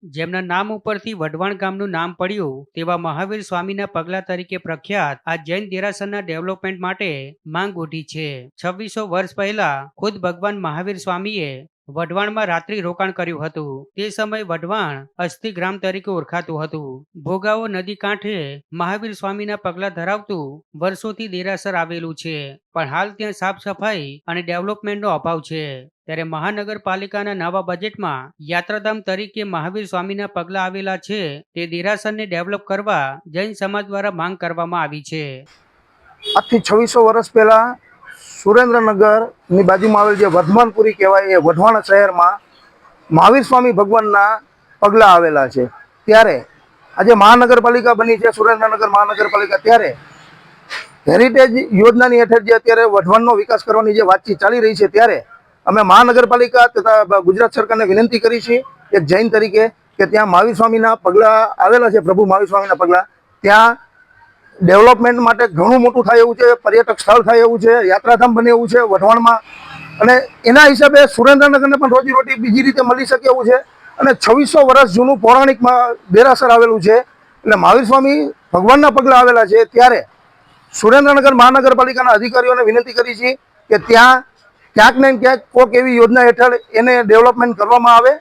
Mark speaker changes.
Speaker 1: જેમના નામ ઉપરથી વઢવાણ ગામનું નામ પડ્યું તેવા મહાવીર સ્વામીના પગલા તરીકે પ્રખ્યાત આ જૈન દેરાસરના ડેવલપમેન્ટ માટે માંગ ઉઠી છે। 2600 વર્ષ પહેલા ખુદ ભગવાન મહાવીર સ્વામીએ વઢવાણમાં રાત્રિ રોકાણ કર્યું હતું। તે સમયે વઢવાણ અસ્થિ ગ્રામ તરીકે ઓળખાતું હતું। ભોગાવો નદી કાંઠે મહાવીર સ્વામીના પગલા ધરાવતું વર્ષોથી દેરાસર આવેલું છે, પણ હાલ ત્યાં સાફ સફાઈ અને ડેવલપમેન્ટનો અભાવ છે। ત્યારે મહાનગરપાલિકાના નવા બજેટમાં યાત્રાધામ તરીકે મહાવીર સ્વામીના પગલા આવેલા છે તે દેરાસરને ડેવલપ કરવા જૈન સમાજ દ્વારા માંગ કરવામાં આવી છે।
Speaker 2: આજથી 2600 વર્ષ પહેલા સુરેન્દ્રનગરની બાજુમાં આવેલ જે વર્ધમાનપુરી કહેવાય એ વઢવાણ શહેરમાં મહાવીર સ્વામી ભગવાનના પગલા આવેલા છે। ત્યારે આજે મહાનગરપાલિકા બની છે, સુરેન્દ્રનગર મહાનગરપાલિકા, ત્યારે હેરિટેજ યોજનાની હેઠળ જે અત્યારે વઢવાણનો વિકાસ કરવાની જે વાતચીત ચાલી રહી છે, ત્યારે અમે મહાનગરપાલિકા તથા ગુજરાત સરકારને વિનંતી કરી છે એક જૈન તરીકે કે ત્યાં મહાવીર સ્વામીના પગલા આવેલા છે, પ્રભુ મહાવીર સ્વામીના પગલા, ત્યાં ડેવલપમેન્ટ માટે ઘણું મોટું થાય એવું છે, પર્યટક સ્થળ થાય એવું છે, યાત્રાધામ બને એવું છે વઢવાણમાં, અને એના હિસાબે સુરેન્દ્રનગરને પણ રોજીરોટી બીજી રીતે મળી શકે એવું છે। અને 2600 વર્ષ જૂનું પૌરાણિક દેરાસર આવેલું છે, એટલે મહાવીર સ્વામી ભગવાનના પગલા આવેલા છે। ત્યારે સુરેન્દ્રનગર મહાનગરપાલિકાના અધિકારીઓને વિનંતી કરી છે કે ત્યાં ક્યાંક ને ક્યાંક કોઈક એવી યોજના હેઠળ એને ડેવલપમેન્ટ કરવામાં આવે